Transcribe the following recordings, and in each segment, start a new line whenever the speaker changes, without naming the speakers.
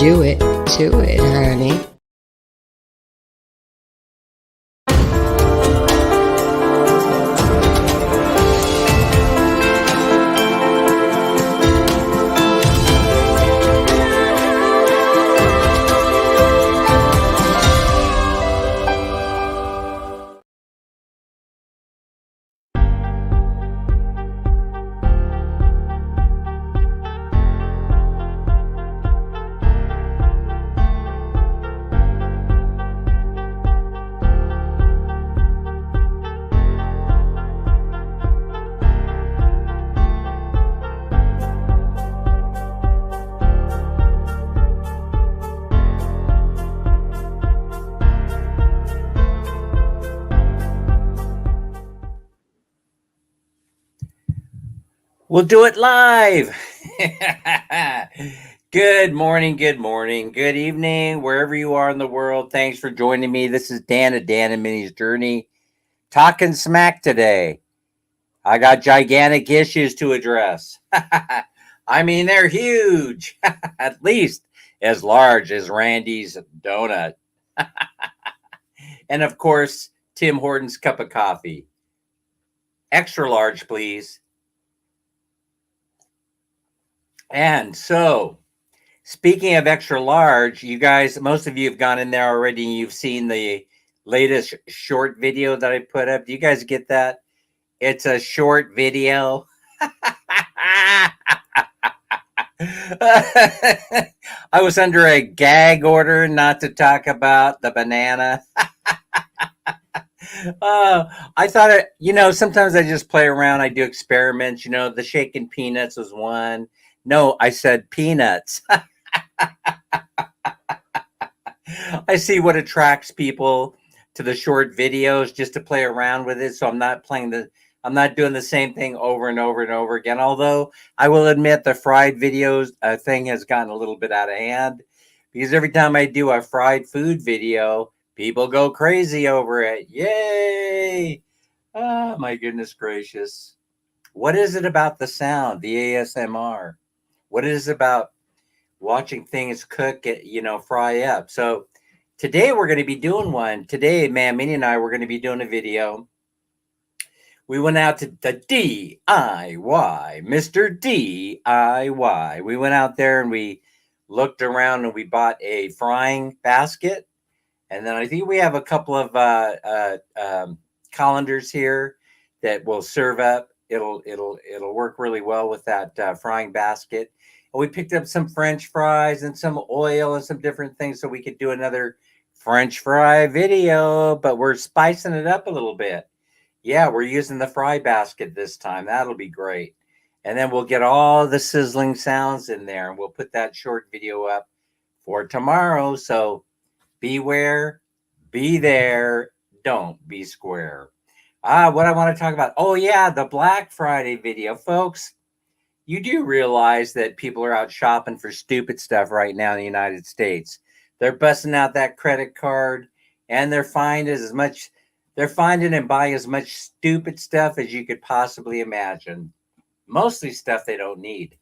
Do it to it, honey.
We'll do it live. Good morning, good evening, wherever you are in the world. Thanks for joining me. This is Dan of Dan and Minnie's Journey, talking smack today. I got gigantic issues to address. I mean, they're huge, at least as large as Randy's donut. And of course, Tim Hortons cup of coffee. Extra large, please. And so, speaking of extra large, you guys, most of you have gone in there already and you've seen the latest short video that I put up. Do you guys get that? It's a short video. I was under a gag order not to talk about the banana. I thought, sometimes I just play around. I do experiments. The shaking peanuts was one. No, I said peanuts. I see what attracts people to the short videos just to play around with it. So I'm not doing the same thing over and over and over again. Although I will admit the fried videos thing has gotten a little bit out of hand because every time I do a fried food video, people go crazy over it. Yay! Oh, my goodness gracious. What is it about the sound, the ASMR? What is it about watching things cook, fry up? So today we're going to be doing one. Today, Minnie and I, we're going to be doing a video. We went out to the DIY, Mr. DIY. We went out there and we looked around and we bought a frying basket. And then I think we have a couple of colanders here that will serve up. It'll work really well with that frying basket. And we picked up some French fries and some oil and some different things so we could do another French fry video, but we're spicing it up a little bit. Yeah, we're using the fry basket this time. That'll be great. And then we'll get all the sizzling sounds in there and we'll put that short video up for tomorrow. So beware, be there, don't be square. What I want to talk about. Oh, yeah, the Black Friday video. Folks, you do realize that people are out shopping for stupid stuff right now in the United States. They're busting out that credit card and they're finding and buying as much stupid stuff as you could possibly imagine. Mostly stuff they don't need.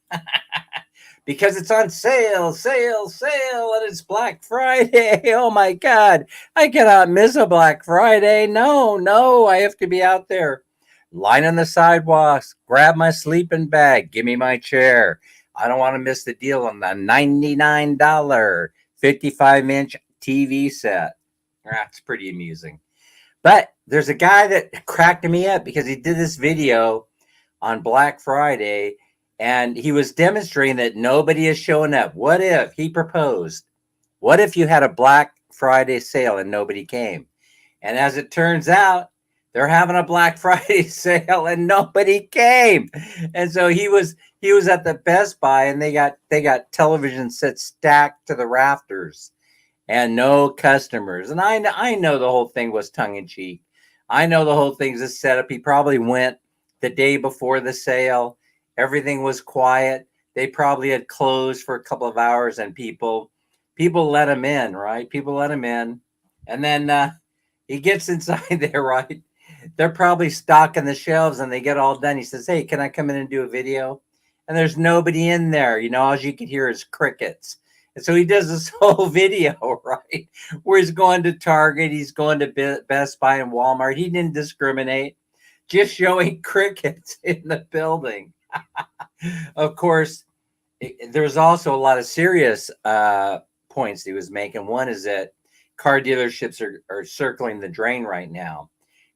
Because it's on sale, and it's Black Friday. Oh my God, I cannot miss a Black Friday. No, I have to be out there. Line on the sidewalks, grab my sleeping bag, give me my chair. I don't want to miss the deal on the $99 55-inch TV set. That's pretty amusing. But there's a guy that cracked me up because he did this video on Black Friday and he was demonstrating that nobody is showing up. What if he proposed? What if you had a Black Friday sale and nobody came? And as it turns out, they're having a Black Friday sale and nobody came. And so he was at the Best Buy and they got television sets stacked to the rafters and no customers. And I know the whole thing was tongue in cheek. I know the whole thing's a setup. He probably went the day before the sale. Everything was quiet. They probably had closed for a couple of hours and people let him in, right? People let him in. And then he gets inside there, right? They're probably stocking the shelves and they get all done. He says, hey, can I come in and do a video? And there's nobody in there. All you could hear is crickets. And so he does this whole video, right? Where he's going to Target, he's going to Best Buy and Walmart. He didn't discriminate, just showing crickets in the building. Of course, there's also a lot of serious points he was making. One is that car dealerships are circling the drain right now.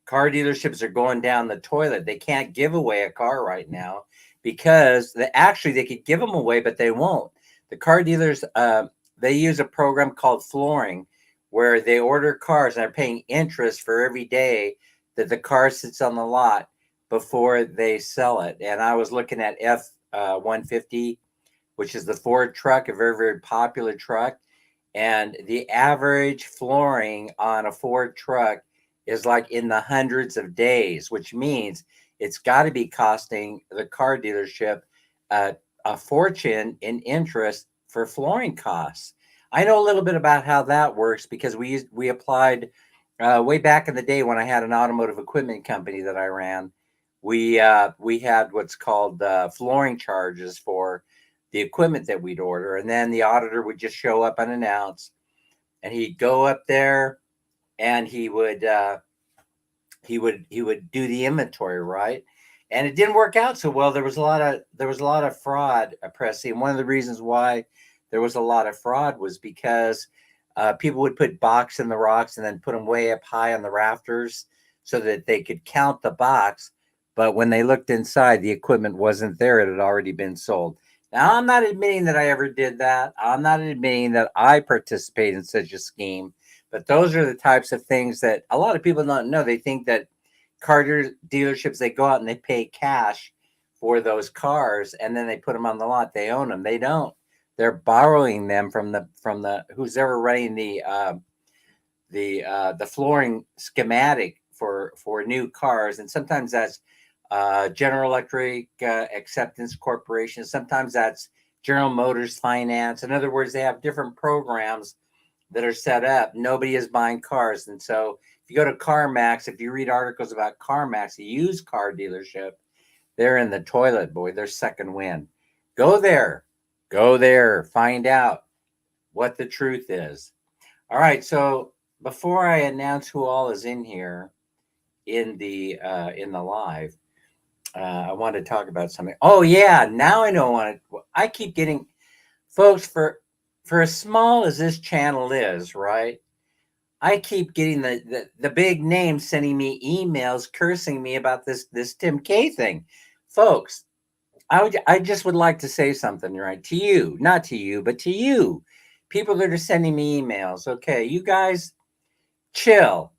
Car dealerships are going down the toilet. They can't give away a car right now because they could give them away, but they won't. The car dealers, they use a program called flooring where they order cars and are paying interest for every day that the car sits on the lot before they sell it. And I was looking at F-150, which is the Ford truck, a very, very popular truck. And the average flooring on a Ford truck is like in the hundreds of days, which means it's got to be costing the car dealership a fortune in interest for flooring costs. I know a little bit about how that works because we applied way back in the day when I had an automotive equipment company that I ran. We had what's called flooring charges for the equipment that we'd order, and then the auditor would just show up unannounced, and he'd go up there, and he would do the inventory, right? And it didn't work out so well. There was a lot of fraud, Pressy, and one of the reasons why there was a lot of fraud was because people would put box in the rocks and then put them way up high on the rafters so that they could count the box. But when they looked inside, the equipment wasn't there. It had already been sold. Now, I'm not admitting that I ever did that. I'm not admitting that I participated in such a scheme. But those are the types of things that a lot of people don't know. They think that car dealerships, they go out and they pay cash for those cars, and then they put them on the lot. They own them. They don't. They're borrowing them from the who's ever running the flooring schematic for new cars, and sometimes that's General Electric Acceptance Corporation. Sometimes that's General Motors Finance. In other words, they have different programs that are set up. Nobody is buying cars. And so if you go to CarMax, if you read articles about CarMax, a used car dealership, they're in the toilet, boy. They're second wind. Go there. Find out what the truth is. All right. So before I announce who all is in here in the live, I want to talk about something. Oh yeah, now I know. I keep getting, folks, for as small as this channel is, right? I keep getting the big names sending me emails cursing me about this Tim K thing, folks. I just would like to say something, right, to you, not to you, but to you, people that are sending me emails. Okay, you guys, chill.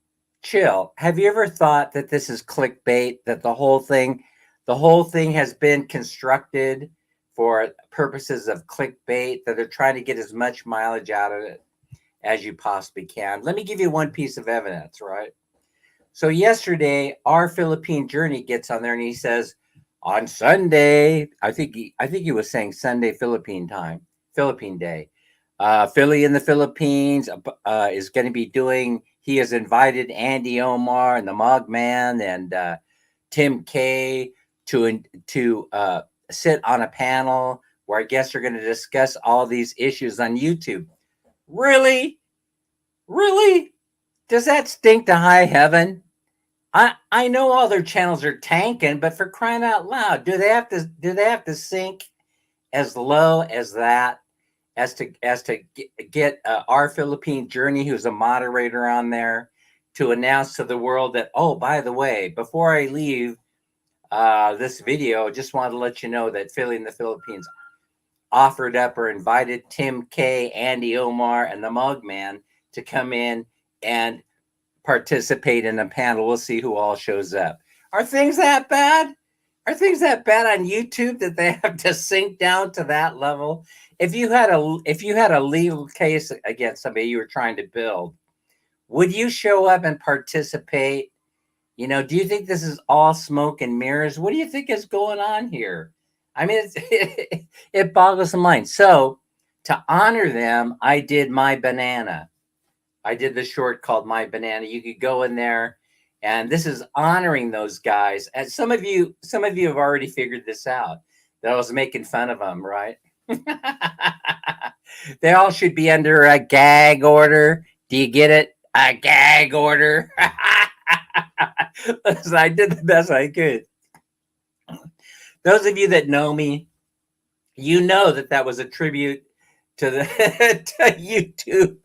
Have you ever thought that this is clickbait? That the whole thing has been constructed for purposes of clickbait, that they're trying to get as much mileage out of it as you possibly can. Let me give you one piece of evidence, right? So yesterday, our Philippine Journey gets on there and he says, on Sunday, I think he was saying Sunday Philippine Day. Philly in the Philippines is going to be doing, he has invited Andy Omar and the Mogman and Tim K to sit on a panel where I guess they're going to discuss all these issues on YouTube. Really? Does that stink to high heaven? I know all their channels are tanking, but for crying out loud, do they have to sink as low as that, as to get our Philippine Journey, who's a moderator on there, to announce to the world that, oh, by the way, before I leave this video, just wanted to let you know that Philly in the Philippines offered up or invited Tim K, Andy Omar, and the Mugman to come in and participate in a panel. We'll see who all shows up. Are things that bad? Are things that bad on YouTube that they have to sink down to that level? If you had a legal case against somebody you were trying to build, would you show up and participate? You know, do you think this is all smoke and mirrors? What do you think is going on here? I mean, it boggles the mind. So to honor them, I did My Banana. I did the short called My Banana. You could go in there, and this is honoring those guys. And some of you have already figured this out, that I was making fun of them, right? They all should be under a gag order. Do you get it? A gag order. Listen, I did the best I could. Those of you that know me, you know that that was a tribute to the to YouTube,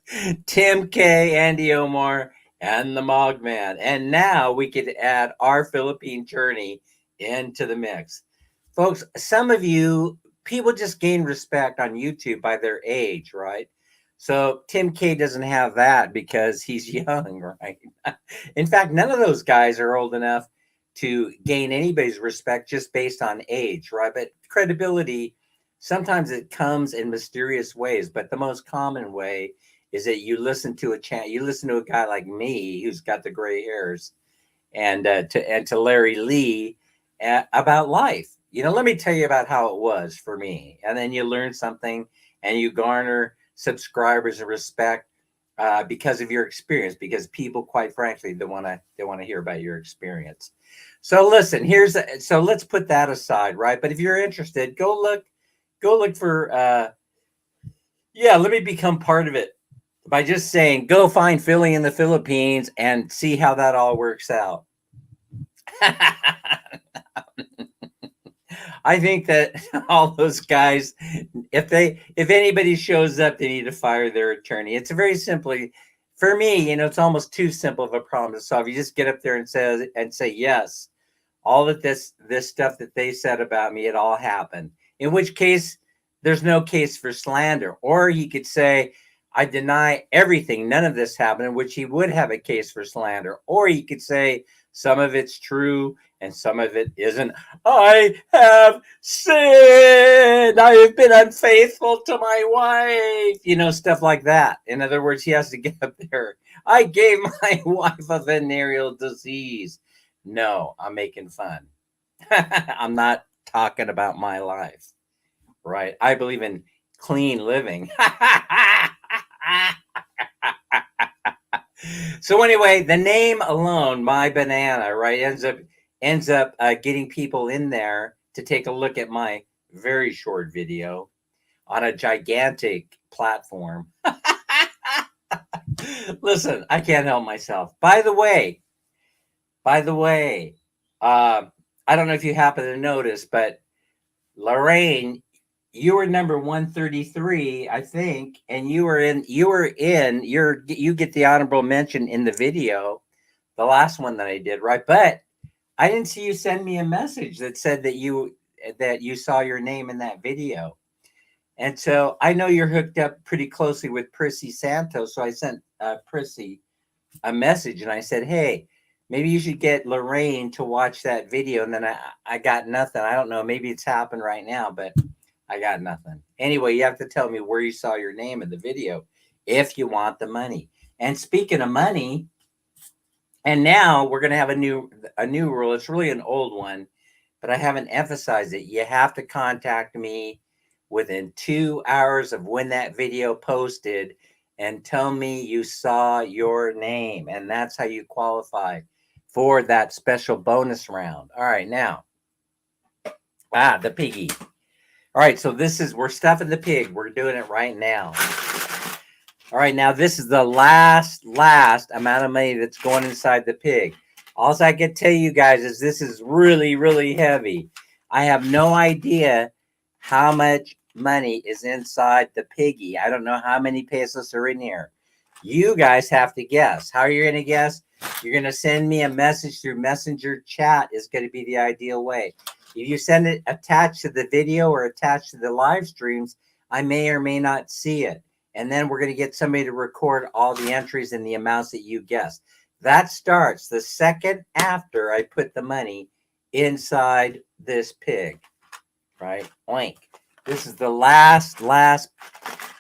Tim K, Andy Omar, and the Mogman. And now we could add our Philippine journey into the mix. Folks, some of you people just gain respect on YouTube by their age, right? So Tim K doesn't have that because he's young, right? In fact, none of those guys are old enough to gain anybody's respect just based on age, right? But credibility, sometimes it comes in mysterious ways, but the most common way is that you listen to you listen to a guy like me who's got the gray hairs, and to Larry Lee about life. You know, let me tell you about how it was for me, and then you learn something, and you garner subscribers and respect because of your experience. Because people, quite frankly, they want to hear about your experience. So listen, so let's put that aside, right? But if you're interested, go look for let me become part of it by just saying go find Philly in the Philippines and see how that all works out. I think that all those guys, if anybody shows up, they need to fire their attorney. It's very simply, for me, it's almost too simple of a problem to solve. You just get up there and say yes, all of this stuff that they said about me, it all happened. In which case, there's no case for slander. Or he could say, I deny everything. None of this happened, in which he would have a case for slander. Or he could say, some of it's true and some of it isn't. I have sinned. I have been unfaithful to my wife. Stuff like that. In other words, he has to get up there. I gave my wife a venereal disease. No, I'm making fun. I'm not talking about my life, right? I believe in clean living. So anyway, the name alone, My Banana, right, ends up getting people in there to take a look at my very short video on a gigantic platform. Listen, I can't help myself. By the way, I don't know if you happen to notice, but Lorraine, you were number 133, I think, and you get the honorable mention in the video, the last one that I did, right? But I didn't see you send me a message that said that you saw your name in that video. And so I know you're hooked up pretty closely with Prissy Santos. So I sent Prissy a message and I said, hey, maybe you should get Lorraine to watch that video. And then I got nothing. I don't know. Maybe it's happened right now, but I got nothing. Anyway, you have to tell me where you saw your name in the video if you want the money. And speaking of money, and now we're going to have a new rule. It's really an old one, but I haven't emphasized it. You have to contact me within 2 hours of when that video posted and tell me you saw your name. And that's how you qualify for that special bonus round. All right, now, the piggy. All right, so we're stuffing the pig. We're doing it right now. All right, now this is the last amount of money that's going inside the pig. All I can tell you guys is this is really, really heavy. I have no idea how much money is inside the piggy. I don't know how many pesos are in here. You guys have to guess. How are you going to guess? You're going to send me a message through Messenger chat is going to be the ideal way. If you send it attached to the video or attached to the live streams, I may or may not see it. And then we're going to get somebody to record all the entries and the amounts that you guessed. That starts the second after I put the money inside this pig, right? Oink. This is the last.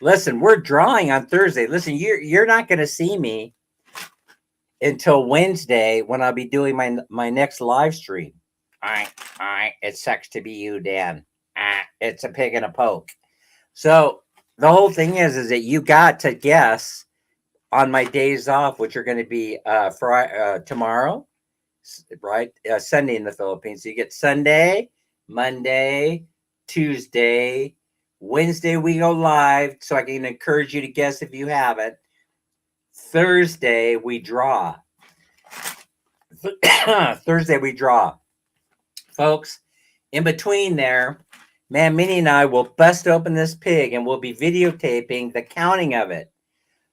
Listen, we're drawing on Thursday. Listen, you're not going to see me until Wednesday when I'll be doing my next live stream. All right. It sucks to be you, Dan. It's a pig and a poke. So the whole thing is that you got to guess on my days off, which are going to be tomorrow, right? Sunday in the Philippines. So you get Sunday, Monday, Tuesday, Wednesday, we go live so I can encourage you to guess if you haven't. Thursday, we draw. Thursday, we draw. Folks, in between there, man, Minnie and I will bust open this pig and we'll be videotaping the counting of it.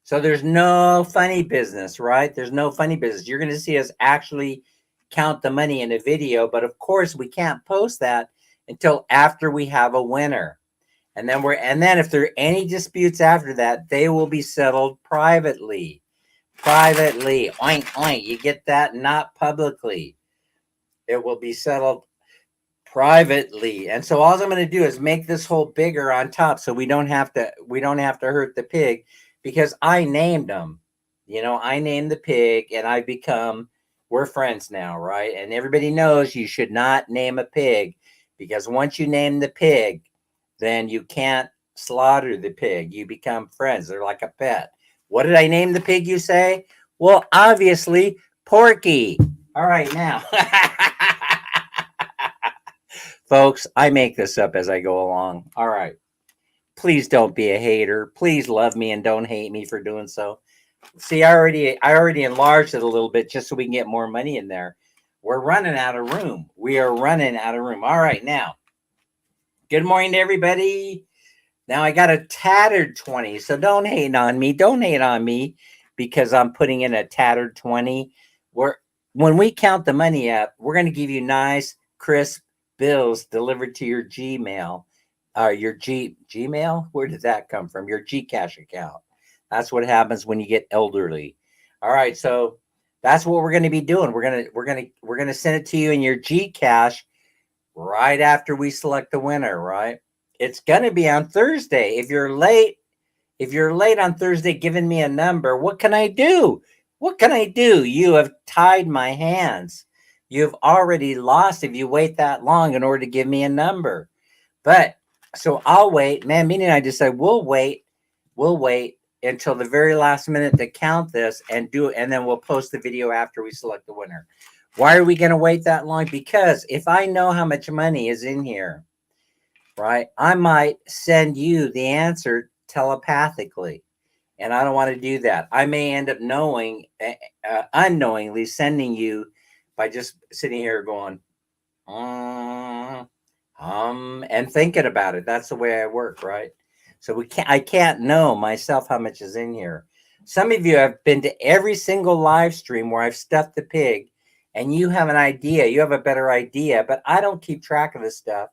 So there's no funny business, right? There's no funny business. You're going to see us actually count the money in a video, but of course we can't post that until after we have a winner. And then if there are any disputes after that, they will be settled privately. Privately. Oink, oink. You get that? Not publicly. It will be settled privately. And so all I'm going to do is make this hole bigger on top so we don't have to hurt the pig, because I named them. I named the pig and we're friends now, right? And everybody knows you should not name a pig, because once you name the pig, then you can't slaughter the pig. You become friends. They're like a pet. What did I name the pig, you say? Well, obviously, Porky. All right, now. Folks, I make this up as I go along. All right. Please don't be a hater. Please love me and don't hate me for doing so. See, I already enlarged it a little bit just so we can get more money in there. We're running out of room. We are running out of room. All right, now. Good morning to everybody. Now I got a tattered 20, so don't hate on me. Don't hate on me because I'm putting in a tattered 20. When we count the money up, we're going to give you nice, crisp bills delivered to your Gmail. Your Gmail? Where did that come from? Your Gcash account. That's what happens when you get elderly. All right, so that's what we're going to be doing. We're going to send it to you in your Gcash right after we select the winner, right? It's going to be on Thursday. If you're late on Thursday giving me a number, what can I do? What can I do? You have tied my hands. You've already lost if you wait that long in order to give me a number. But so I'll wait. Man, Minnie and I decided we'll wait until the very last minute to count this and then we'll post the video after we select the winner. Why are we going to wait that long? Because if I know how much money is in here, right, I might send you the answer telepathically. And I don't want to do that. I may end up unknowingly sending you by just sitting here going, and thinking about it. That's the way I work, right? So I can't know myself how much is in here. Some of you have been to every single live stream where I've stuffed the pig, and you have an idea. You have a better idea, but I don't keep track of this stuff.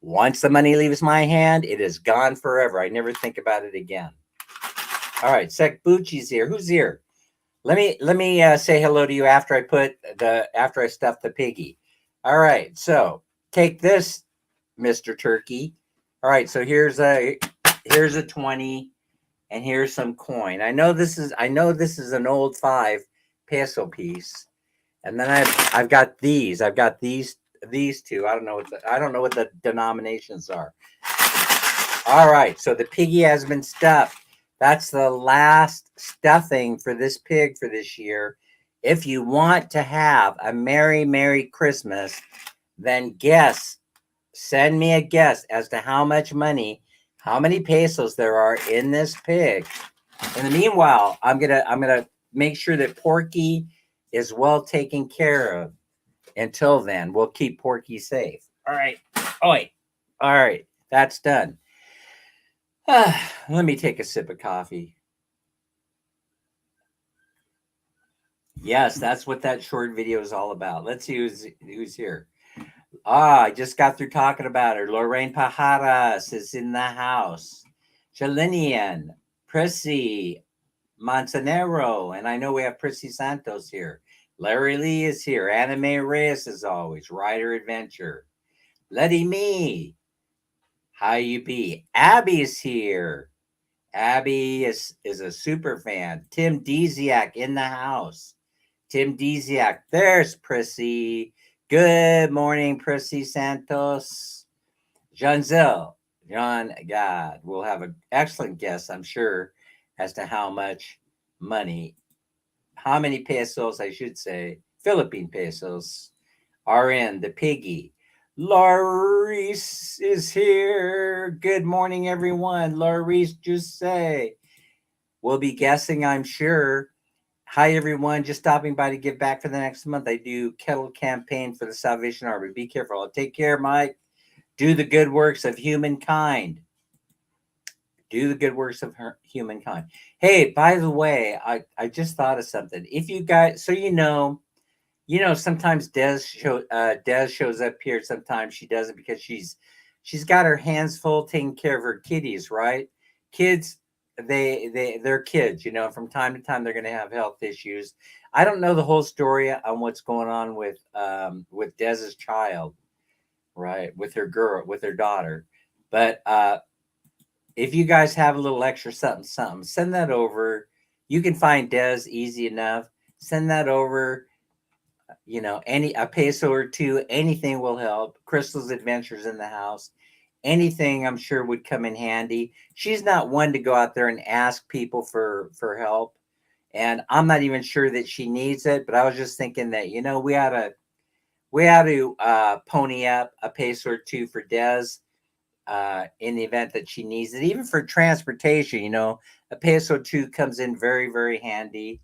Once the money leaves my hand, it is gone forever. I never think about it again. All right, Sek Bucci's here. Who's here? Let me say hello to you after I stuff the piggy. All right, so take this, Mr. Turkey. All right, so here's a 20, and here's some coin. I know this is an old 5 peso piece, and then I've got these. I've got these two. I don't know what the denominations are. All right, so the piggy has been stuffed. That's the last stuffing for this pig for this year. If you want to have a Merry, Merry Christmas, then send me a guess as to how much money, how many pesos there are in this pig. In the meanwhile, I'm gonna make sure that Porky is well taken care of. Until then, we'll keep Porky safe. All right. Oh, wait. All right. That's done. Let me take a sip of coffee. Yes, that's what that short video is all about. Let's see who's here. I just got through talking about her. Lorraine Pajaras is in the house. Chalinian, Prissy Montanero, and I know we have Prissy Santos here. Larry Lee is here. Anime Reyes as always. Rider Adventure. Letty Me. How you be? Abby's here. Abby is a super fan. Tim Deziak in the house. Tim Deziak. There's Prissy. Good morning, Prissy Santos. John God, we'll have an excellent guess, I'm sure, as to how much money, how many pesos, I should say, Philippine pesos, are in the piggy. Laurice is here. Good morning, everyone. Laurice Jusset will be guessing, I'm sure. Hi, everyone. Just stopping by to give back for the next month. I do kettle campaign for the Salvation Army. Be careful. I'll take care, Mike. Do the good works of humankind. Do the good works of humankind. Hey, by the way, I just thought of something. If you guys, so sometimes Des shows up here. Sometimes she doesn't because she's got her hands full taking care of her kitties, right? Kids, they're kids. From time to time they're going to have health issues. I don't know the whole story on what's going on with Des's child, right? With her daughter, but if you guys have a little extra something, send that over. You can find Des easy enough. Send that over. A peso or two, anything will help. Crystal's Adventures in the house, anything I'm sure would come in handy. She's not one to go out there and ask people for help, and I'm not even sure that she needs it. But I was just thinking that we ought to pony up a peso or two for Des in the event that she needs it, even for transportation. A peso or two comes in very, very handy.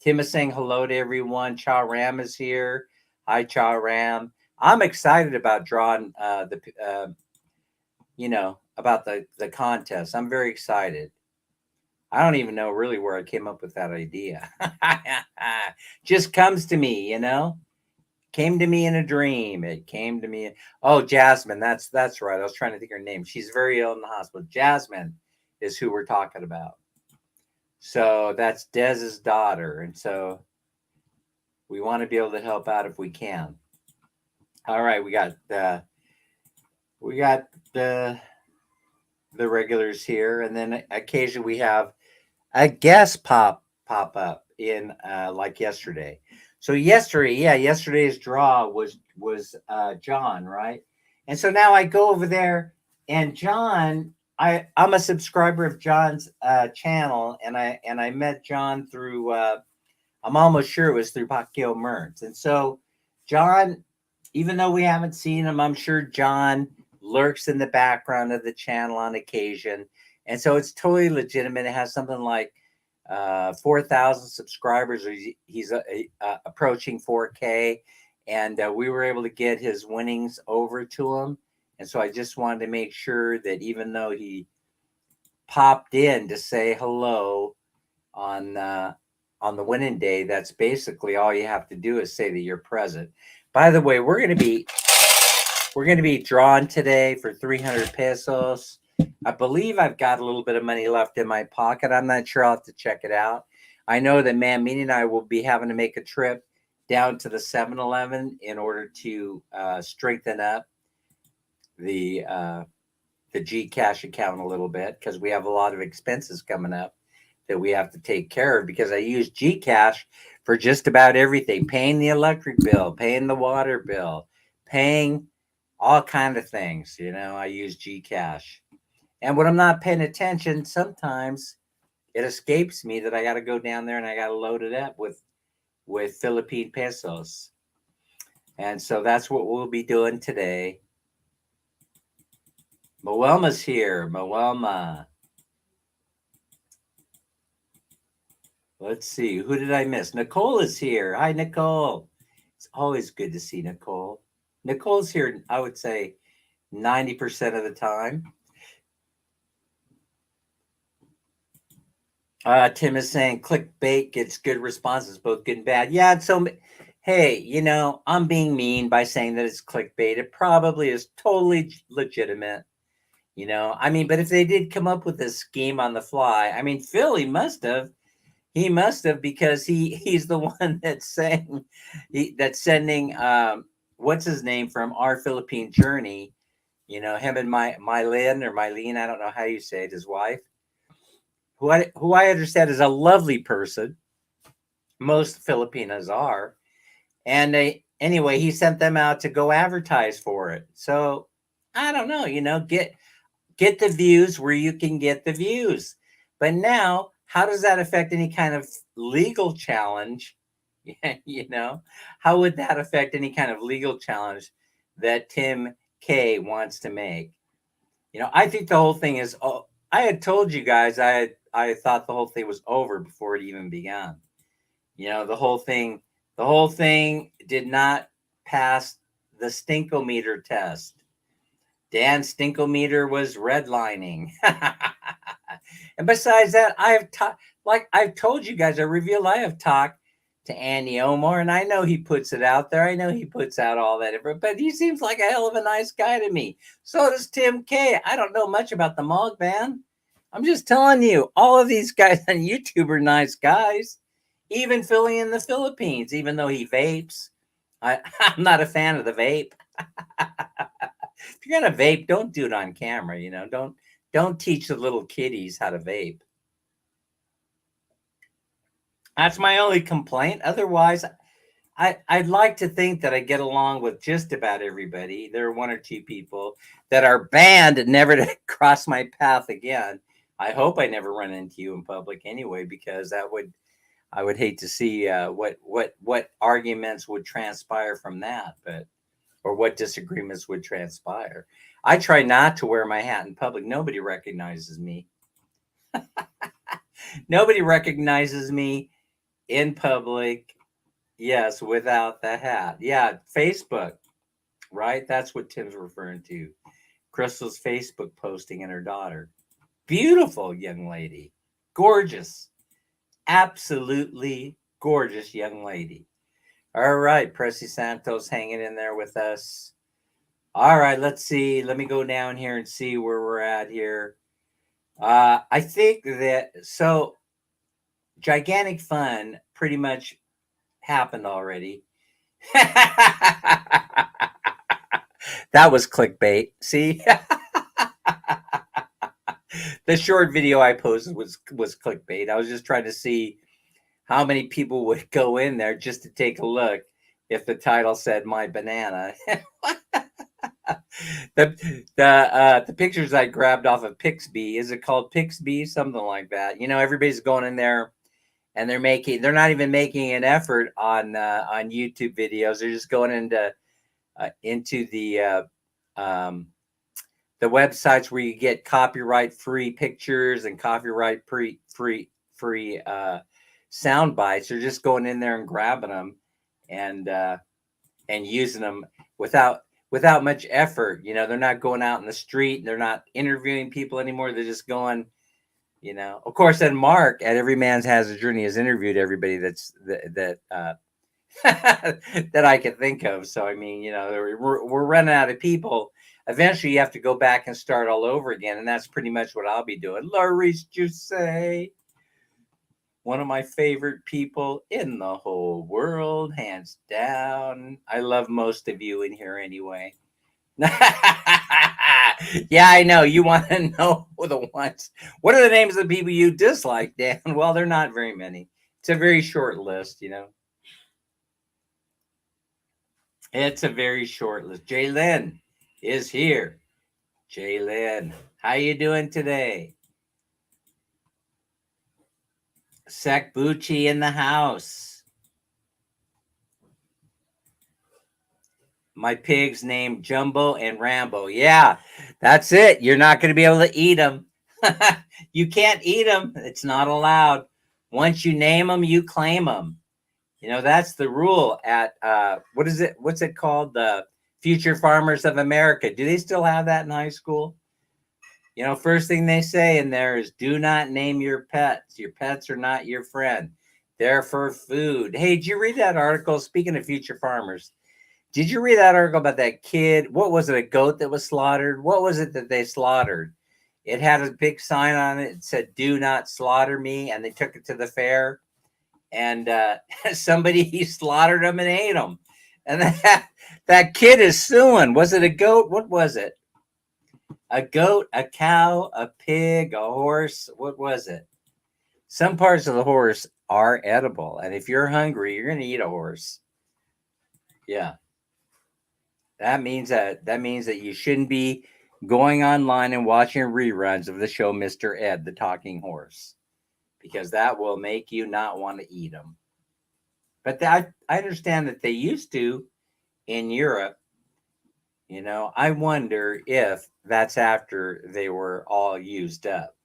Tim is saying hello to everyone. Cha Ram is here. Hi, Cha Ram. I'm excited about drawing about the contest. I'm very excited. I don't even know really where I came up with that idea. Just comes to me, Came to me in a dream. It came to me. Oh, Jasmine. That's right. I was trying to think her name. She's very ill in the hospital. Jasmine is who we're talking about. So that's Des's daughter. And so we want to be able to help out if we can. All right, we got the regulars here, and then occasionally we have a guest pop up in like yesterday. So yesterday's draw was John, right? And so now I go over there, and John, I'm a subscriber of John's channel, and I met John through I'm almost sure it was through Pacquiao Mertz. And so John, even though we haven't seen him, I'm sure John lurks in the background of the channel on occasion. And so it's totally legitimate. It has something like 4,000 subscribers, or he's approaching 4K. And we were able to get his winnings over to him. And so I just wanted to make sure that even though he popped in to say hello on the winning day, that's basically all you have to do is say that you're present. By the way, we're going to be drawn today for 300 pesos. I believe I've got a little bit of money left in my pocket. I'm not sure. I'll have to check it out. I know that Mamini and I will be having to make a trip down to the 7-Eleven in order to strengthen up the GCash account a little bit, because we have a lot of expenses coming up that we have to take care of, because I use GCash for just about everything, paying the electric bill, paying the water bill, paying all kind of things. I use GCash. And when I'm not paying attention, sometimes it escapes me that I got to go down there and I got to load it up with Philippine pesos. And so that's what we'll be doing today. Moelma's here. Moelma. Let's see. Who did I miss? Nicole is here. Hi, Nicole. It's always good to see Nicole. Nicole's here, I would say, 90% of the time. Tim is saying clickbait gets good responses, both good and bad. Yeah, so, hey, I'm being mean by saying that it's clickbait. It probably is totally legitimate. But if they did come up with this scheme on the fly, Phil, he must have, because he's the one that's saying that's sending what's his name from Our Philippine Journey, him and Mylene, I don't know how you say it, his wife, who I understand is a lovely person. Most Filipinos are, and anyway, he sent them out to go advertise for it. So I don't know, get the views where you can get the views. But now, how does that affect any kind of legal challenge? How would that affect any kind of legal challenge? that Tim K wants to make. You know, I think the whole thing is. Oh, I had told you guys I thought the whole thing was over before it even began. You know, the whole thing did not pass the stinkometer test. Dan Stinkometer was redlining. And besides that, like I've told you guys, I have talked to Andy Omar, and I know he puts it out there. I know he puts out all that, but he seems like a hell of a nice guy to me. So does Tim K. I don't know much about the Mog Band. I'm just telling you, all of these guys on YouTube are nice guys. Even Philly in the Philippines, even though he vapes. I'm not a fan of the vape. If you're gonna vape, don't do it on camera. You know, don't teach the little kiddies how to vape. That's my only complaint. Otherwise, I'd like to think that I get along with just about everybody. There are one or two people that are banned never to cross my path again. I hope I never run into you in public anyway, because I would hate to see what arguments would transpire from that, but or what disagreements would transpire. I try not to wear my hat in public. Nobody recognizes me. Nobody recognizes me in public. Yes, without the hat. Yeah, Facebook, right? That's what Tim's referring to. Crystal's Facebook posting and her daughter. Beautiful young lady. Gorgeous. Absolutely gorgeous young lady. All right, Pressy Santos hanging in there with us. All right, let's see. Let me go down here and see where we're at here. I think that so Gigantic Fun pretty much happened already. That was clickbait. See? The short video I posted was clickbait. I was just trying to see how many people would go in there just to take a look if the title said "My Banana." The pictures I grabbed off of Pixby, is it called Pixby? Something like that. You know, everybody's going in there and they're not even making an effort on YouTube videos. They're just going into the websites where you get copyright free pictures and copyright free sound bites. They're just going in there and grabbing them and using them without much effort. You know, they're not going out in the street. They're not interviewing people anymore. They're just going, you know. Of course, then Mark at Every Man's Has a Journey has interviewed everybody that that I could think of. So I mean, you know, we're running out of people. Eventually, you have to go back and start all over again, and that's pretty much what I'll be doing. Maurice Jusay, one of my favorite people in the whole world, hands down. I love most of you in here anyway. Yeah, I know. You want to know the ones. What are the names of the people you dislike, Dan? Well, they're not very many. It's a very short list, you know. It's a very short list. Jalen is here. Jalen, how you doing today? Sek Bucci in the house. My pigs named Jumbo and Rambo. Yeah, that's it. You're not going to be able to eat them. You can't eat them. It's not allowed. Once you name them, you claim them. You know, that's the rule at what is it? What's it called? The Future Farmers of America. Do they still have that in high school? You know, first thing they say in there is do not name your pets. Your pets are not your friend. They're for food. Hey, did you read that article? Speaking of future farmers, did you read that article about that kid? What was it? A goat that was slaughtered? What was it that they slaughtered? It had a big sign on it. It said, do not slaughter me. And they took it to the fair. And somebody slaughtered them and ate them. And that kid is suing. Was it a goat? What was it? A goat, a cow, a pig, a horse. What was it? Some parts of the horse are edible. And if you're hungry, you're going to eat a horse. Yeah. That means that you shouldn't be going online and watching reruns of the show Mr. Ed, the Talking Horse, because that will make you not want to eat them. But I understand that they used to in Europe. I wonder if that's after they were all used up.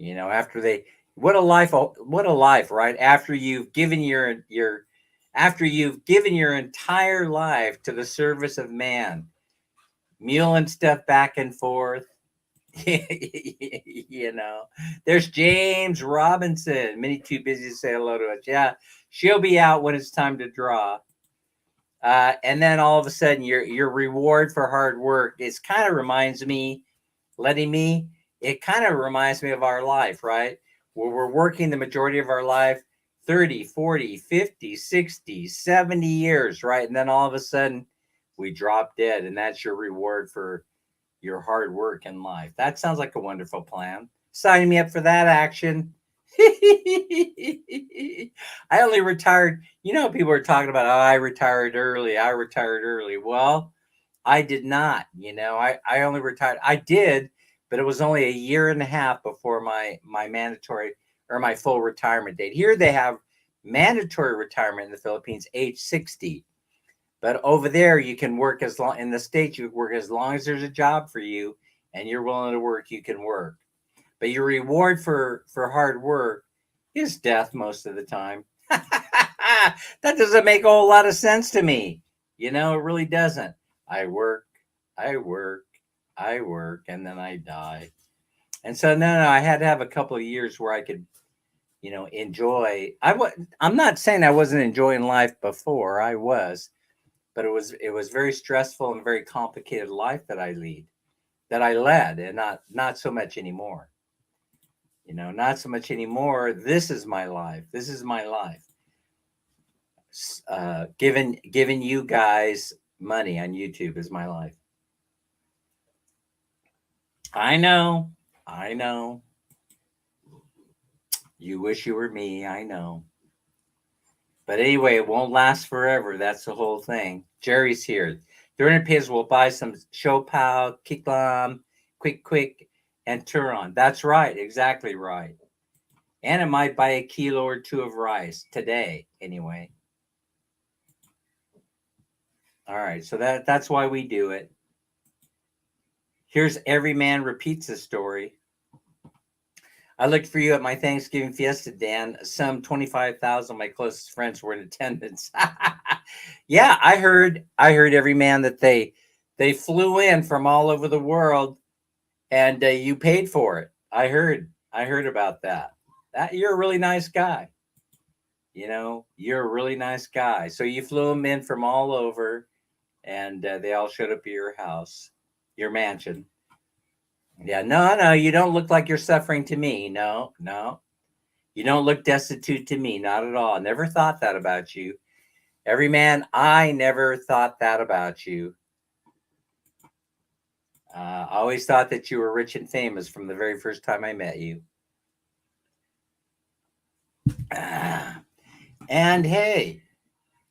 After they, what a life, right? After you've given after you've given your entire life to the service of man, muling stuff back and forth. you know, there's James Robinson. Minnie too busy to say hello to us. Yeah, she'll be out when it's time to draw. And then all of a sudden, your reward for hard work is kind of reminds me, it kind of reminds me of our life, right? Where we're working the majority of our life, 30, 40, 50, 60, 70 years, right? And then all of a sudden, we drop dead, and that's your reward for your hard work in life. That sounds like a wonderful plan. Sign me up for that action. I only retired. People are talking about, oh, I retired early. I retired early. Well, I did not. I only retired. I did, but it was only a year and a half before my mandatory or my full retirement date. Here they have mandatory retirement in the Philippines, age 60. But over there, you can work as long in the States. You work as long as there's a job for you, and you're willing to work. You can work. But your reward for hard work is death most of the time. That doesn't make a whole lot of sense to me. It really doesn't. I work, I work, I work, and then I die. And so no, I had to have a couple of years where I could, enjoy. I'm not saying I wasn't enjoying life before. I was, but it was very stressful and very complicated life that I led, and not so much anymore. Not so much anymore. This is my life. This is my life. Giving you guys money on YouTube is my life. I know. You wish you were me. I know. But anyway, it won't last forever. That's the whole thing. Jerry's here. 300 pesos will buy some Siopao, Kiklam, Quick, and Turon. That's right. Exactly right. And it might buy a kilo or two of rice today, anyway. All right. So that's why we do it. Here's Every Man Repeats the Story. I looked for you at my Thanksgiving fiesta, Dan. Some 25,000 of my closest friends were in attendance. Yeah, I heard Every Man that they flew in from all over the world, and you paid for it. I heard about that. You're a really nice guy. You're a really nice guy. So you flew them in from all over, and they all showed up at your house, your mansion. Yeah, no, you don't look like you're suffering to me. No. You don't look destitute to me. Not at all. Never thought that about you. Every Man, I never thought that about you. I always thought that you were rich and famous from the very first time I met you. And hey,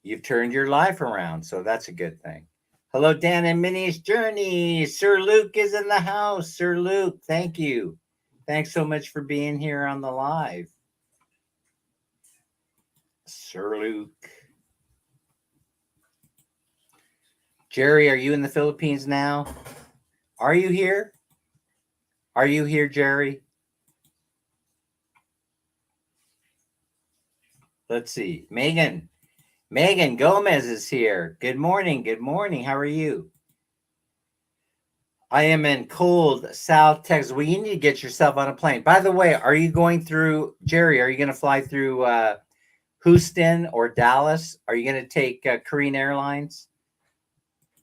you've turned your life around, so that's a good thing. Hello, Dan and Minnie's Journey. Sir Luke is in the house. Sir Luke, thank you. Thanks so much for being here on the live. Sir Luke. Jerry, are you in the Philippines now? Are you here? Are you here, Jerry? Let's see. Megan Gomez is here. Good morning. How are you? I am in cold South Texas. Well, you need to get yourself on a plane. By the way, are you going through, Jerry, are you going to fly through Houston or Dallas? Are you going to take Korean Airlines?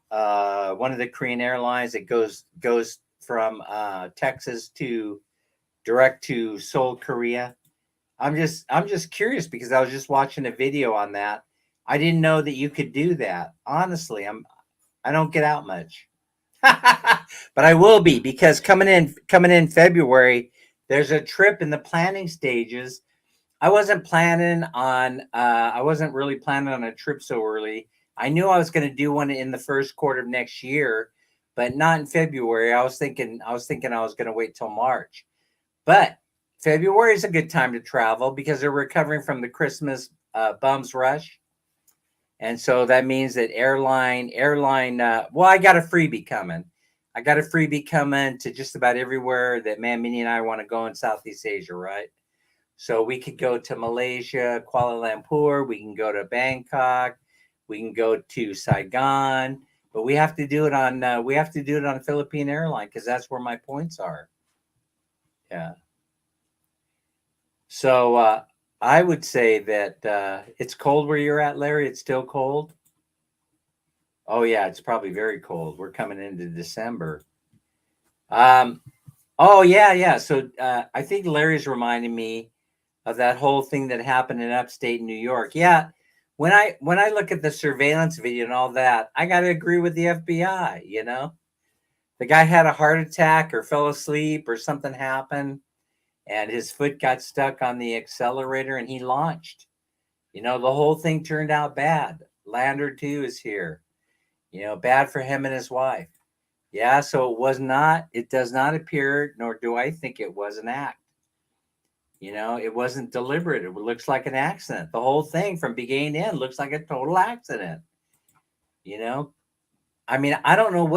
One of the Korean Airlines that goes from Texas to direct to Seoul, Korea. I'm just curious because I was just watching a video on that. I didn't know that you could do that. Honestly, I don't get out much. But I will be, because coming in February, there's a trip in the planning stages. I wasn't really planning on a trip so early. I knew I was going to do one in the first quarter of next year, but not in February. I was thinking I was going to wait till March. But February is a good time to travel because they're recovering from the Christmas bums rush. And so that means that well, I got a freebie coming. I got a freebie coming to just about everywhere that Minnie and I want to go in Southeast Asia, right? So we could go to Malaysia, Kuala Lumpur, we can go to Bangkok, we can go to Saigon, but we have to do it on Philippine Airline because that's where my points are. Yeah. So I would say that it's cold where you're at, Larry. It's still cold. Oh yeah, it's probably very cold. We're coming into December. Um. Oh yeah, yeah. So I think Larry's reminding me of that whole thing that happened in upstate New York. Yeah. When I look at the surveillance video and all that, I got to agree with the FBI. The guy had a heart attack or fell asleep or something happened, and his foot got stuck on the accelerator and he launched. The whole thing turned out bad. Lander 2 is here. Bad for him and his wife. Yeah, so it does not appear, nor do I think it was an act. It wasn't deliberate. It looks like an accident. The whole thing from beginning to end looks like a total accident. I mean, I don't know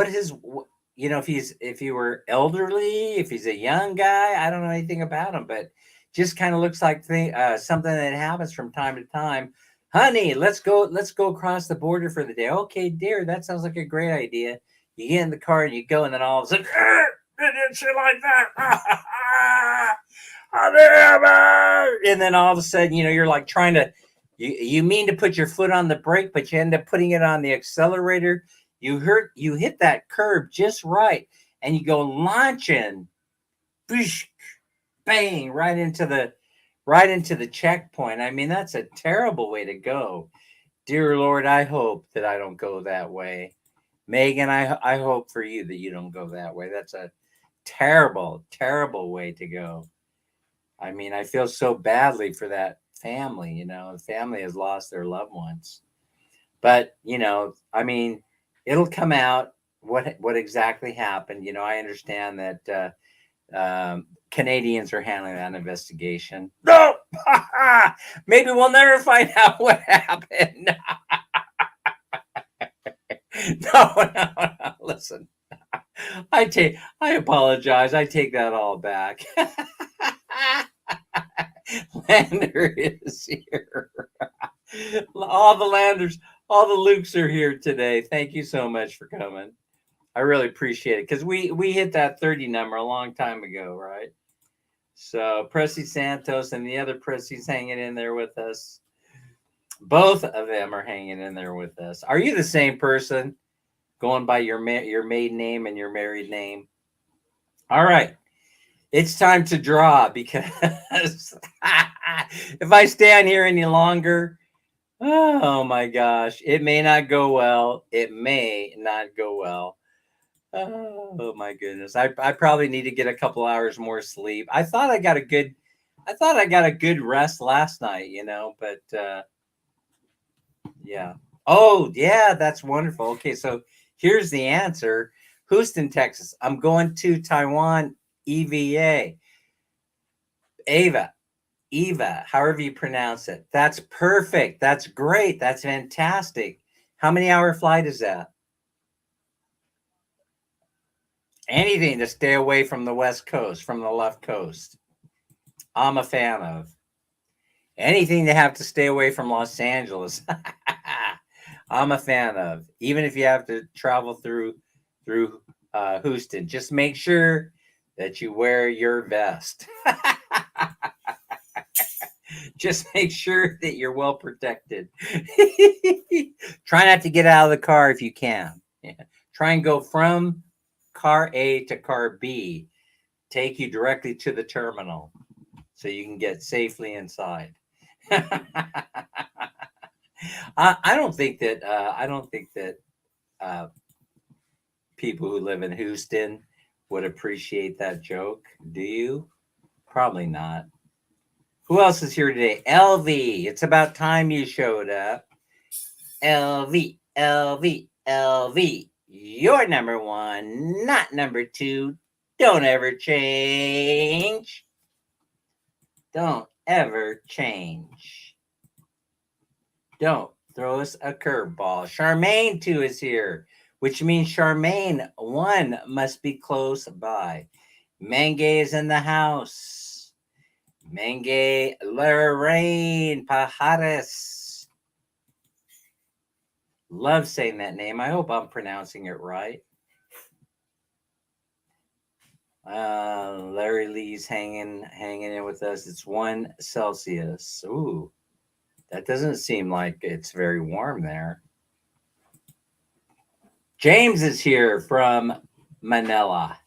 if he were elderly, if he's a young guy, I don't know anything about him, but just kind of looks like something that happens from time to time. Honey, let's go across the border for the day. Okay, dear, that sounds like a great idea. You get in the car and you go, and then all of a sudden, did shit like that. And then all of a sudden, you're like trying to, you mean to put your foot on the brake, but you end up putting it on the accelerator. You hit that curb just right, and you go launching, bang, right into the checkpoint. I mean, that's a terrible way to go. Dear Lord, I hope that I don't go that way. Megan, I hope for you that you don't go that way. That's a terrible, terrible way to go. I mean, I feel so badly for that family. The family has lost their loved ones. But, I mean, it'll come out what exactly happened. I understand that Canadians are handling that investigation. No, maybe we'll never find out what happened. No. Listen, I apologize. I take that all back. Lander is here. All the Landers, all the Lukes are here today. Thank you so much for coming. I really appreciate it because we hit that 30 number a long time ago, right? So Pressy Santos and the other Pressy's hanging in there with us. Both of them are hanging in there with us. Are you the same person going by your maiden name and your married name? All right. It's time to draw because if I stand here any longer, oh my gosh, it may not go well. It may not go well. Oh my goodness. I probably need to get a couple hours more sleep. I thought I got a good rest last night, but yeah. Oh, yeah, that's wonderful. Okay, so here's the answer. Houston, Texas. I'm going to Taiwan, EVA. Eva, however you pronounce it. That's perfect. That's great. That's fantastic. How many hour flight is that? Anything to stay away from the West Coast, from the left coast. I'm a fan of. Anything to have to stay away from Los Angeles. I'm a fan of. Even if you have to travel through Houston, just make sure that you wear your vest. Just make sure that you're well protected. Try not to get out of the car if you can. Yeah. Try and go from car A to car B. Take you directly to the terminal so you can get safely inside. I don't think that people who live in Houston would appreciate that joke. Do you? Probably not. Who else is here today? LV. It's about time you showed up. LV. You're number one, not number two. Don't ever change. Don't ever change. Don't throw us a curveball. Charmaine 2 is here, which means Charmaine 1 must be close by. Menge is in the house. Menge Lorraine Pajares. Love saying that name. I hope I'm pronouncing it right. Larry Lee's hanging in with us. It's 1 Celsius. Ooh, that doesn't seem like it's very warm there. James is here from Manila.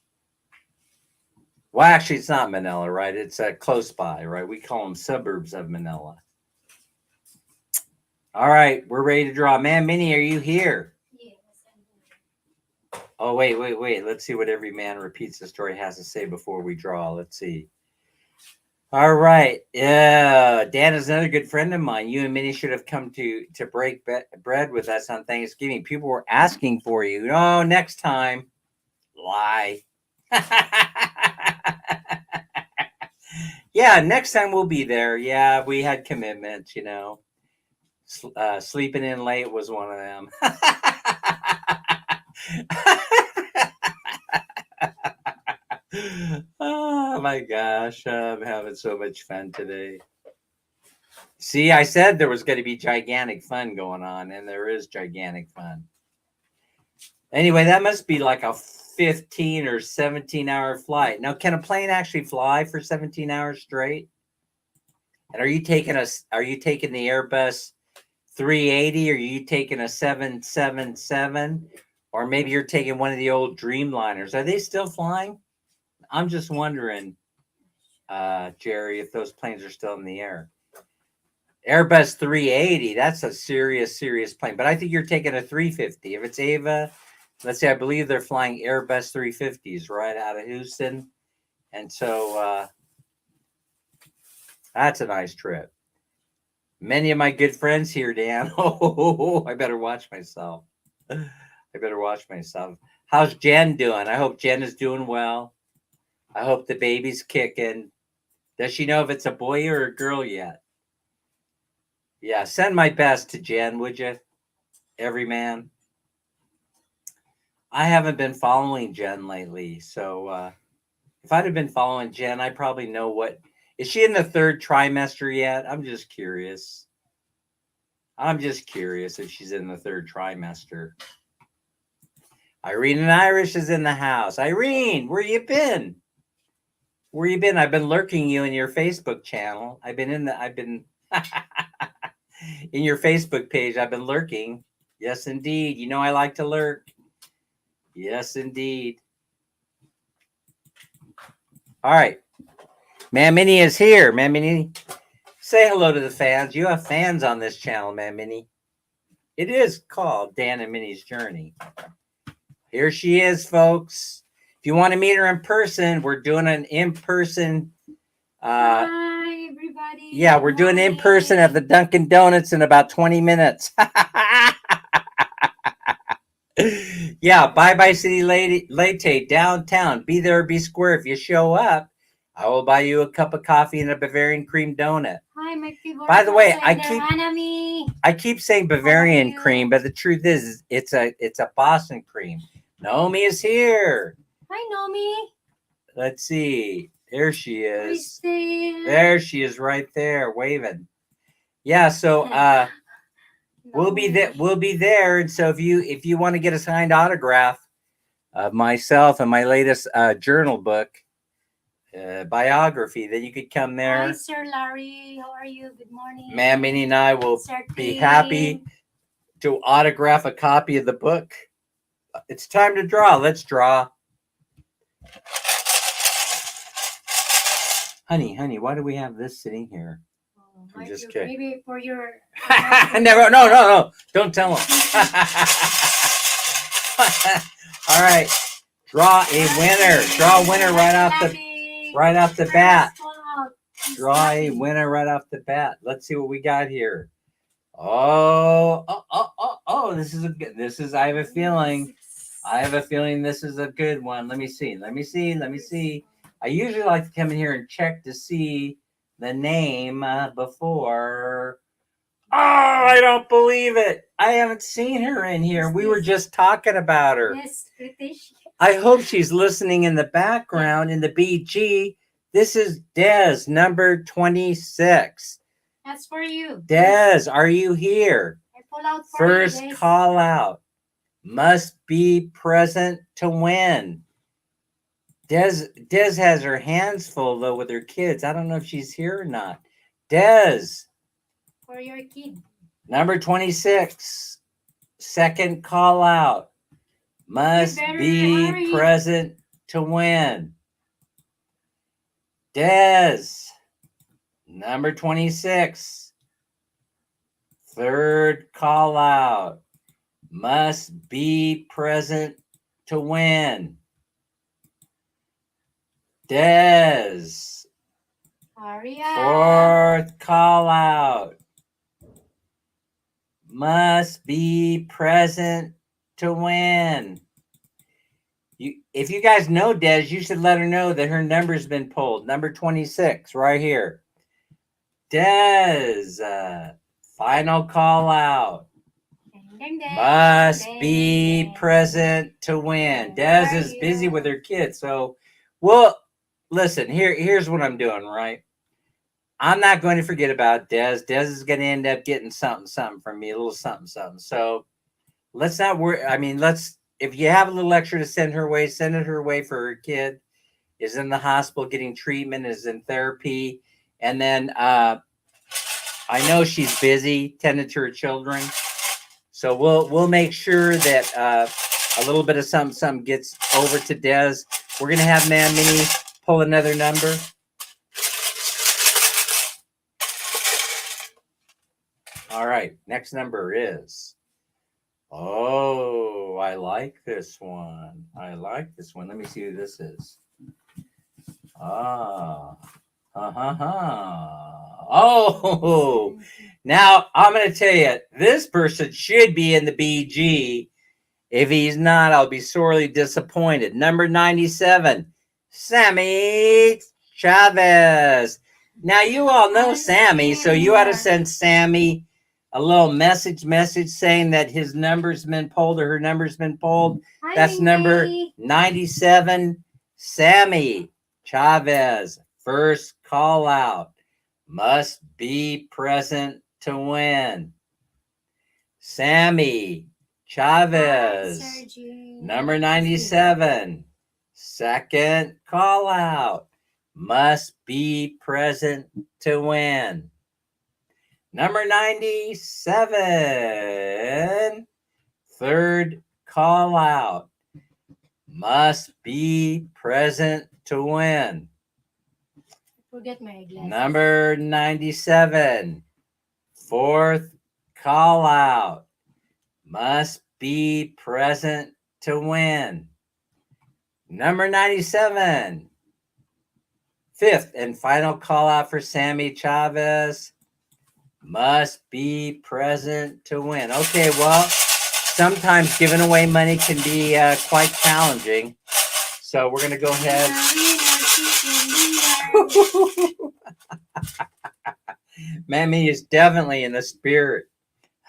Well, actually, it's not Manila, right? It's close by, right? We call them suburbs of Manila. All right, we're ready to draw. Man, Minnie, are you here?
Yes.
Oh, wait. Let's see what every man repeats the story has to say before we draw. Let's see. All right. Yeah, Dan is another good friend of mine. You and Minnie should have come to break bread with us on Thanksgiving. People were asking for you. Oh, next time. Lie. Yeah, next time we'll be there. Yeah, we had commitments, you know. Sleeping in late was one of them. Oh my gosh, I'm having so much fun today. See, I said there was going to be gigantic fun going on, and there is gigantic fun. Anyway, that must be like a 15 or 17-hour flight. Now, can a plane actually fly for 17 hours straight? And are you taking the Airbus 380, or are you taking a 777, or maybe you're taking one of the old Dreamliners? Are they still flying? I'm just wondering, Jerry, if those planes are still in the air. Airbus 380, that's a serious plane. But I think you're taking a 350. If it's Ava, let's say, I believe they're flying Airbus 350s right out of Houston. And so that's a nice trip. Many of my good friends here, Dan. Oh, I better watch myself. How's Jen doing? I hope Jen is doing well. I hope the baby's kicking. Does she know if it's a boy or a girl yet? Yeah, send my best to Jen, would you? Every man. I haven't been following Jen lately, so if I'd have been following Jen, I probably know what. Is she in the 3rd trimester yet? I'm just curious if she's in the 3rd trimester. Irene and Irish is in the house. Irene, where you been? I've been lurking you in your Facebook channel. I've been in your Facebook page. I've been lurking. Yes, indeed. You know I like to lurk. Yes, indeed. All right. Man Minnie is here. Man Minnie, say hello to the fans. You have fans on this channel, Man Minnie. It is called Dan and Minnie's Journey. Here she is, folks. If you want to meet her in person, we're doing an in-person.
Hi, everybody.
Yeah, we're doing in person at the Dunkin' Donuts in about 20 minutes. Yeah, Bye City Latte downtown. Be there or be square. If you show up, I will buy you a cup of coffee and a Bavarian cream donut.
Hi, my favorite.
By the way, I keep saying Bavarian cream, but the truth is it's a Boston cream. Naomi is here.
Hi, Naomi.
Let's see. There she is.
Right
there she is, right there, waving. Yeah, so we'll be there. And so if you want to get a signed autograph of myself and my latest journal book, biography, then you could come there.
Hi, Sir Larry. How are you? Good morning.
Man, Minnie and I will be happy to autograph a copy of the book. It's time to draw. Let's draw. Honey, why do we have this sitting here? I'm just kidding.
Maybe for your...
No. Don't tell them. All right. Draw a winner. Draw a winner right off the bat. Draw a winner right off the bat. Let's see what we got here. Oh, this is I have a feeling this is a good one. Let me see. I usually like to come in here and check to see the name before Oh, I don't believe it. I haven't seen her in here. We were just talking about her.
Yes, British.
I hope she's listening in the background in the BG. This is Des, number 26.
That's for you.
Des, are you here?
I pull out for
First
you, guys.
call out. Must be present to win. Des has her hands full though with her kids. I don't know if she's here or not. Des,
For your kid.
number 26. Second call out. Must
better
be
hurry.
present to win. Des, number 26. Third call out. Must be present to win. Des,
Hurry up.
fourth call out. Must be present to win. If you guys know Des, you should let her know that her number's been pulled. Number 26, right here. Des, final call out.
Ding, ding,
Must
ding,
be
ding.
present to win.
Where
Des
are
is busy
you?
with her kids. So, well, listen, here's what I'm doing, right? I'm not going to forget about Des. Des is going to end up getting something from me, a little something. So let's not worry. I mean, if you have a little extra to send her way, send it her way for her kid is in the hospital getting treatment, is in therapy. And then I know she's busy tending to her children. So we'll make sure that a little bit of something gets over to Des. We're going to have Man Mini pull another number. All right, next number is, oh, I like this one. I like this one. Let me see who this is. Oh, now I'm going to tell you, this person should be in the BG. If he's not, I'll be sorely disappointed. Number 97, Sammy Chavez. Now, you all know Sammy, so you ought to send Sammy a little message saying that his number's been pulled or her number's been pulled.
Hi,
That's number
Mindy.
97, Sammy Chavez. First call out. Must be present to win. Sammy Chavez.
Hi, Sergi.
Number 97. Second call out. Must be present to win. Number 97. Third call out. Must be present to win.
Forget my glasses.
Number 97. Fourth call out. Must be present to win. Number 97. Fifth and final call out for Sammy Chavez. Must be present to win. Okay, well, sometimes giving away money can be quite challenging. So we're going to go ahead. Mammy is definitely in the spirit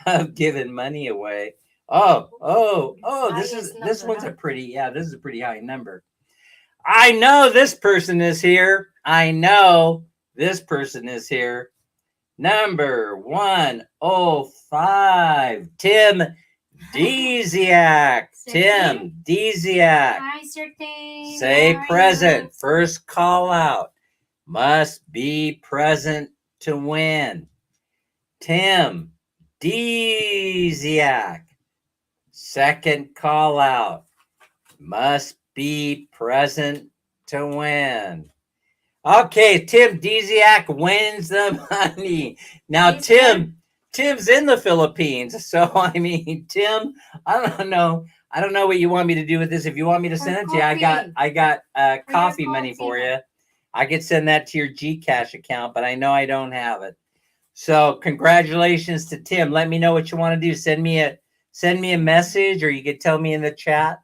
of giving money away. Oh, this one's a pretty high number. I know this person is here. Number 105, Tim Deziak. Tim Deziak.
Hi, Sir Tim.
Say
How are
present.
you?
First call out. Must be present to win. Tim Deziak. Second call out. Must be present to win. Okay, Tim Deziak wins the money. Now,
He's
Tim's in the Philippines. So, I mean, Tim, I don't know what you want me to do with this. If you want me to
For
send it to you, I got coffee money for you. I could send that to your GCash account, but I know I don't have it. So, congratulations to Tim. Let me know what you want to do. Send me a message, or you could tell me in the chat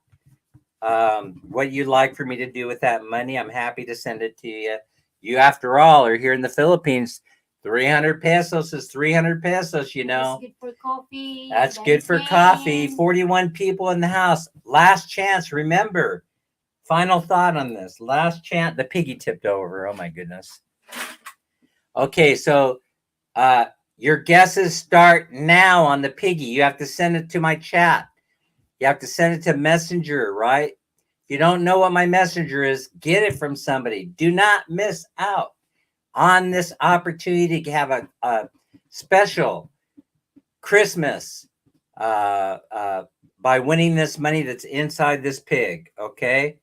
what you'd like for me to do with that money. I'm happy to send it to you. You, after all, are here in the Philippines. 300 pesos is 300 pesos, you know.
That's good for coffee.
That's good for coffee. 41 people in the house. Last chance. Remember, final thought on this. Last chance. The piggy tipped over. Oh my goodness. Okay, so your guesses start now on the piggy. You have to send it to my chat. You have to send it to Messenger, right? If you don't know what my Messenger is, get it from somebody. Do not miss out on this opportunity to have a special Christmas by winning this money that's inside this pig. Okay.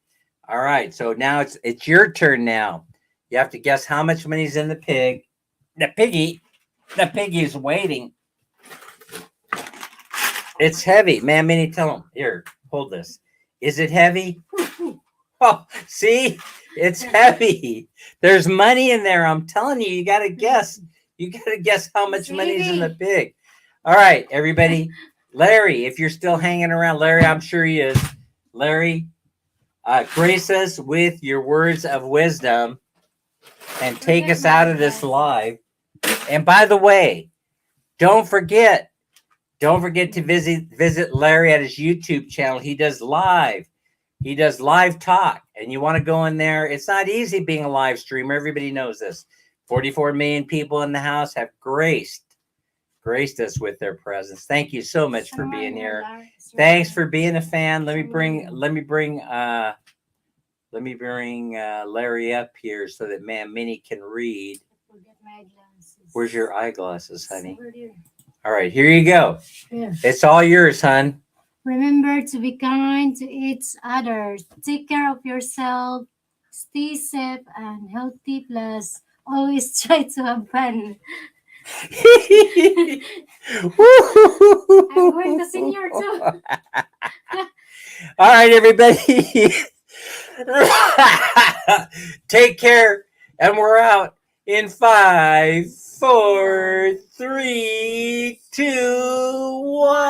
All right. So now it's your turn now. You have to guess how much money's in the pig. The piggy is waiting. It's heavy. Man, Minnie, tell him. Here, hold this. Is it heavy? Oh, see? It's heavy. There's money in there. I'm telling you, you got to guess. You got to guess how much money's in the pig. All right, everybody. Larry, if you're still hanging around, Larry, I'm sure he is. Larry, grace us with your words of wisdom and take us out of this live. And by the way, don't forget to visit Larry at his YouTube channel. He does live talk, and you want to go in there. It's not easy being a live streamer. Everybody knows this. 44 million people in the house have graced us with their presence. Thank you so much for being here. Thanks for being a fan. Let me bring Larry up here so that Minnie can read. Where's your eyeglasses, honey? All right, here you go. It's all yours, hon.
Remember to be kind to each other. Take care of yourself. Stay safe and healthy. Plus, always try to have fun. I'm going to senior too.
All right, everybody. Take care, and we're out in 5, 4, 3, 2, 1.